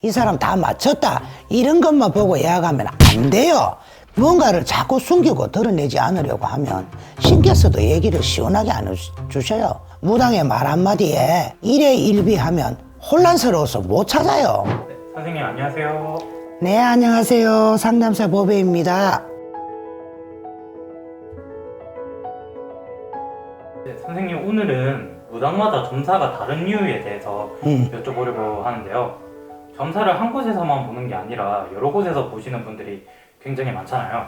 이 사람 다 맞췄다 이런 것만 보고 예약하면 안 돼요. 뭔가를 자꾸 숨기고 드러내지 않으려고 하면 신께서도 얘기를 시원하게 안 해주셔요. 무당의 말 한마디에 일회일비하면 혼란스러워서 못 찾아요. 네, 선생님 안녕하세요. 네, 안녕하세요. 상담사 보배입니다. 네, 선생님 오늘은 무당마다 점사가 다른 이유에 대해서 여쭤보려고 하는데요. 점사를 한 곳에서만 보는 게 아니라 여러 곳에서 보시는 분들이 굉장히 많잖아요.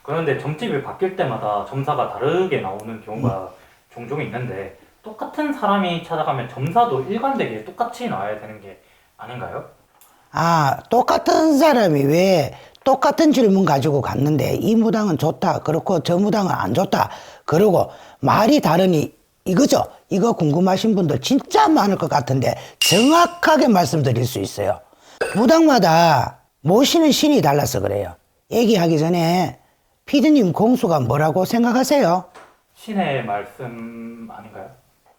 그런데 점집이 바뀔 때마다 점사가 다르게 나오는 경우가 종종 있는데 똑같은 사람이 찾아가면 점사도 일관되게 똑같이 나와야 되는 게 아닌가요? 아, 똑같은 사람이 왜 똑같은 질문 가지고 갔는데 이 무당은 좋다 그렇고 저 무당은 안 좋다 그러고 말이 다르니 이거죠. 이거 궁금하신 분들 진짜 많을 것 같은데 정확하게 말씀드릴 수 있어요. 무당마다 모시는 신이 달라서 그래요. 얘기하기 전에 피디님 공수가 뭐라고 생각하세요? 신의 말씀 아닌가요?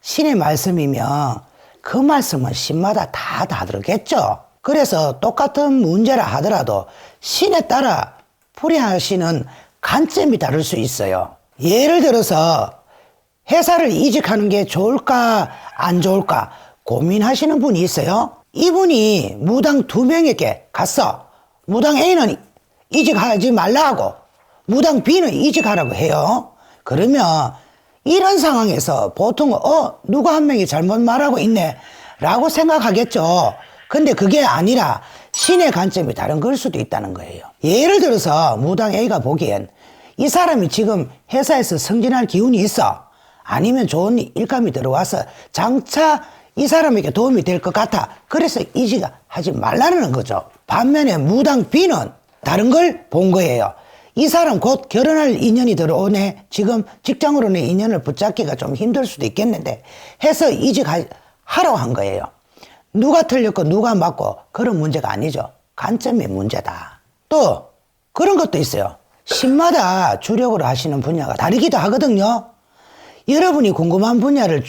신의 말씀이면 그 말씀은 신마다 다 다르겠죠. 그래서 똑같은 문제라 하더라도 신에 따라 풀이하시는 관점이 다를 수 있어요. 예를 들어서 회사를 이직하는 게 좋을까 안 좋을까 고민하시는 분이 있어요. 이분이 무당 2명에게 갔어. 무당 A는 이직하지 말라 하고 무당 B는 이직하라고 해요. 그러면 이런 상황에서 보통은 누가 한 명이 잘못 말하고 있네 라고 생각하겠죠. 근데 그게 아니라 신의 관점이 다른 걸 수도 있다는 거예요. 예를 들어서 무당 A가 보기엔 이 사람이 지금 회사에서 승진할 기운이 있어. 아니면 좋은 일감이 들어와서 장차 이 사람에게 도움이 될 것 같아. 그래서 이직하지 말라는 거죠. 반면에 무당 B는 다른 걸 본 거예요. 이 사람 곧 결혼할 인연이 들어오네. 지금 직장으로는 인연을 붙잡기가 좀 힘들 수도 있겠는데 해서 이직하라고 한 거예요. 누가 틀렸고 누가 맞고 그런 문제가 아니죠. 관점의 문제다. 또 그런 것도 있어요. 신마다 주력으로 하시는 분야가 다르기도 하거든요. 여러분이 궁금한 분야를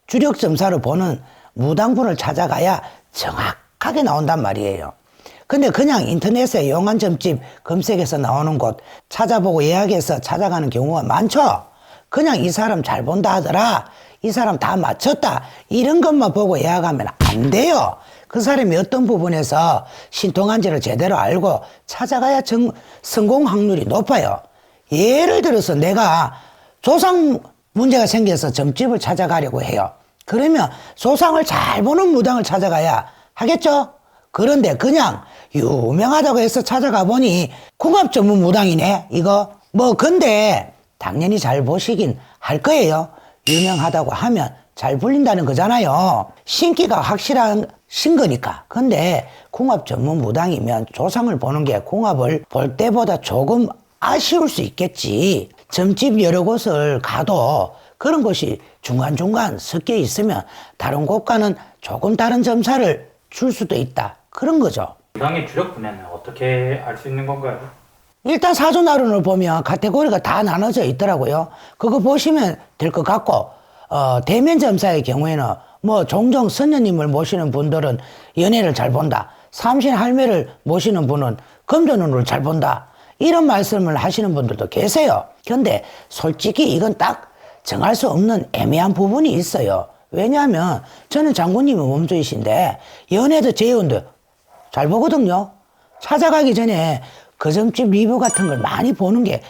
주력 점사로 보는 무당분을 찾아가야 정확하게 나온단 말이에요. 근데 그냥 인터넷에 용한 점집 검색해서 나오는 곳 찾아보고 예약해서 찾아가는 경우가 많죠. 그냥 이 사람 잘 본다 하더라, 이 사람 다 맞췄다 이런 것만 보고 예약하면 안 돼요. 그 사람이 어떤 부분에서 신통한지를 제대로 알고 찾아가야 성공 확률이 높아요. 예를 들어서 내가 조상 문제가 생겨서 점집을 찾아가려고 해요. 그러면 조상을 잘 보는 무당을 찾아가야 하겠죠? 그런데 그냥 유명하다고 해서 찾아가 보니 궁합 전문 무당이네 이거 근데 당연히 잘 보시긴 할 거예요. 유명하다고 하면 잘 불린다는 거잖아요. 신기가 확실한 거니까. 근데 궁합 전문 무당이면 조상을 보는 게 궁합을 볼 때보다 조금 아쉬울 수 있겠지. 점집 여러 곳을 가도 그런 곳이 중간중간 섞여 있으면 다른 곳과는 조금 다른 점사를 줄 수도 있다. 그런 거죠. 무당의 주력 분야는 어떻게 알 수 있는 건가요? 일단 사주나론을 보면 카테고리가 다 나눠져 있더라고요. 그거 보시면 될 것 같고 대면 점사의 경우에는 종종 선녀님을 모시는 분들은 연애를 잘 본다. 삼신 할매를 모시는 분은 금전운을 잘 본다. 이런 말씀을 하시는 분들도 계세요. 근데 솔직히 이건 딱 정할 수 없는 애매한 부분이 있어요. 왜냐하면 저는 장군님이 몸주이신데 연애도 재혼도 잘 보거든요. 찾아가기 전에 그 점집 리뷰 같은 걸 많이 보는 게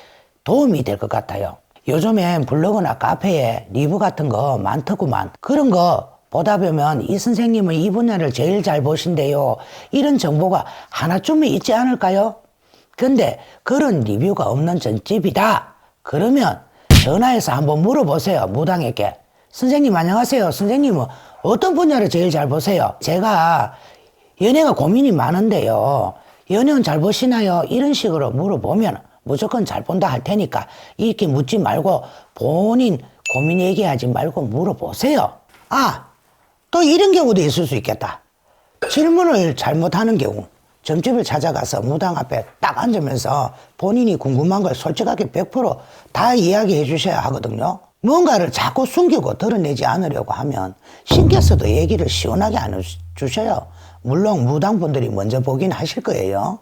도움이 될 것 같아요. 요즘엔 블로그나 카페에 리뷰 같은 거 많더구만. 그런 거 보다 보면 이 선생님은 이 분야를 제일 잘 보신대요. 이런 정보가 하나쯤은 있지 않을까요? 근데 그런 리뷰가 없는 점집이다. 그러면 전화해서 한번 물어보세요. 무당에게. 선생님 안녕하세요. 선생님은 어떤 분야를 제일 잘 보세요? 제가 연애가 고민이 많은데요. 연애는 잘 보시나요? 이런 식으로 물어보면 무조건 잘 본다 할 테니까 이렇게 묻지 말고 본인 고민 얘기하지 말고 물어보세요. 또 이런 경우도 있을 수 있겠다. 질문을 잘못하는 경우. 점집을 찾아가서 무당 앞에 딱 앉으면서 본인이 궁금한 걸 솔직하게 100%다 이야기해 주셔야 하거든요. 뭔가를 자꾸 숨기고 드러내지 않으려고 하면 신께서도 얘기를 시원하게 안 해주셔요. 물론 무당분들이 먼저 보긴 하실 거예요.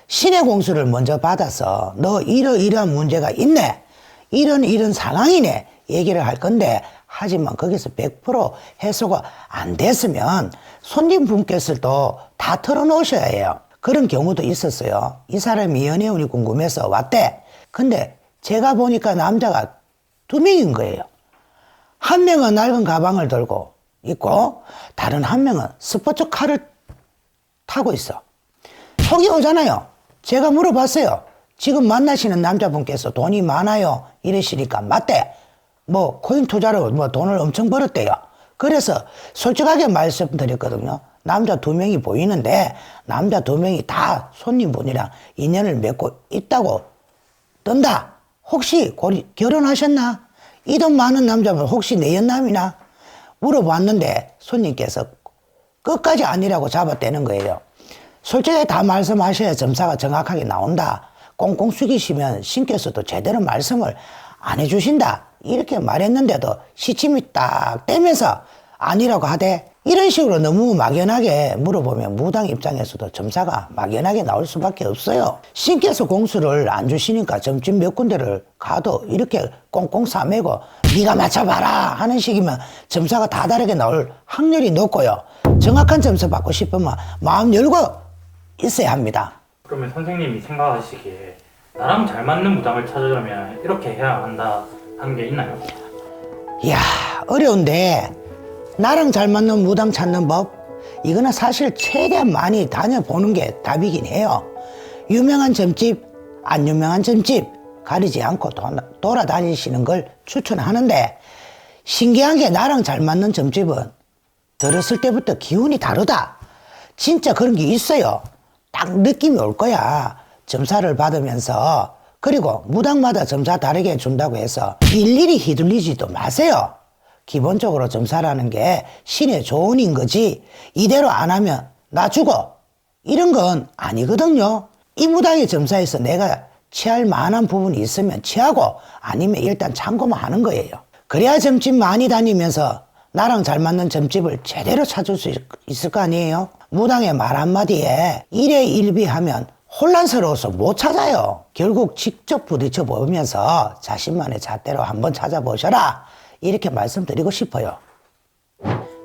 신의 공수를 먼저 받아서 너 이러이러한 문제가 있네, 이런 상황이네 얘기를 할 건데, 하지만 거기서 100% 해소가 안 됐으면 손님분께서도 다 털어놓으셔야 해요. 그런 경우도 있었어요. 이 사람이 연애운이 궁금해서 왔대. 근데 제가 보니까 남자가 2명인 거예요. 한 명은 낡은 가방을 들고 있고 다른 한 명은 스포츠카를 타고 있어. 속이 오잖아요. 제가 물어봤어요. 지금 만나시는 남자분께서 돈이 많아요 이러시니까 맞대. 뭐 코인 투자로 뭐 돈을 엄청 벌었대요. 그래서 솔직하게 말씀드렸거든요. 남자 2명이 보이는데 남자 2명이 다 손님분이랑 인연을 맺고 있다고 뜬다. 혹시 결혼하셨나? 이 돈 많은 남자분 혹시 내연남이나? 물어봤는데 손님께서 끝까지 아니라고 잡아떼는 거예요. 솔직히 다 말씀하셔야 점사가 정확하게 나온다. 꽁꽁 숙이시면 신께서도 제대로 말씀을 안 해주신다. 이렇게 말했는데도 시침이 딱 떼면서 아니라고 하대. 이런 식으로 너무 막연하게 물어보면 무당 입장에서도 점사가 막연하게 나올 수밖에 없어요. 신께서 공수를 안 주시니까 점집 몇 군데를 가도 이렇게 꽁꽁 싸매고 네가 맞춰봐라 하는 식이면 점사가 다 다르게 나올 확률이 높고요. 정확한 점수 받고 싶으면 마음 열고 있어야 합니다. 그러면 선생님이 생각하시기에 나랑 잘 맞는 무당을 찾으려면 이렇게 해야 한다 하는 게 있나요? 이야, 어려운데 나랑 잘 맞는 무당 찾는 법, 이거는 사실 최대한 많이 다녀보는 게 답이긴 해요. 유명한 점집, 안 유명한 점집 가리지 않고 돌아다니시는 걸 추천하는데, 신기한 게 나랑 잘 맞는 점집은 들었을 때부터 기운이 다르다. 진짜 그런 게 있어요. 딱 느낌이 올 거야. 점사를 받으면서. 그리고 무당마다 점사 다르게 준다고 해서 일일이 휘둘리지도 마세요. 기본적으로 점사라는 게 신의 조언인 거지 이대로 안 하면 나 죽어 이런 건 아니거든요. 이 무당의 점사에서 내가 취할 만한 부분이 있으면 취하고 아니면 일단 참고만 하는 거예요. 그래야 점집 많이 다니면서 나랑 잘 맞는 점집을 제대로 찾을 수 있을 거 아니에요. 무당의 말 한마디에 일회일비하면 혼란스러워서 못 찾아요. 결국 직접 부딪혀 보면서 자신만의 잣대로 한번 찾아보셔라, 이렇게 말씀드리고 싶어요.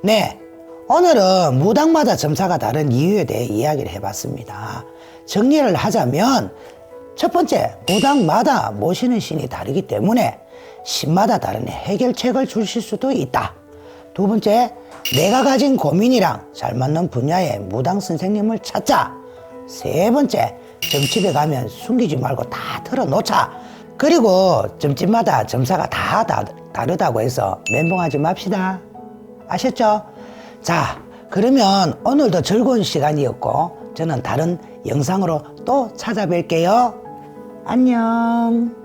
네, 오늘은 무당마다 점사가 다른 이유에 대해 이야기를 해봤습니다. 정리를 하자면 첫 번째, 무당마다 모시는 신이 다르기 때문에 신마다 다른 해결책을 주실 수도 있다. 두 번째, 내가 가진 고민이랑 잘 맞는 분야의 무당 선생님을 찾자. 세 번째, 점집에 가면 숨기지 말고 다 털어놓자. 그리고 점집마다 점사가 다 다르다고 해서 멘붕하지 맙시다. 아셨죠? 자, 그러면 오늘도 즐거운 시간이었고 저는 다른 영상으로 또 찾아뵐게요. 안녕.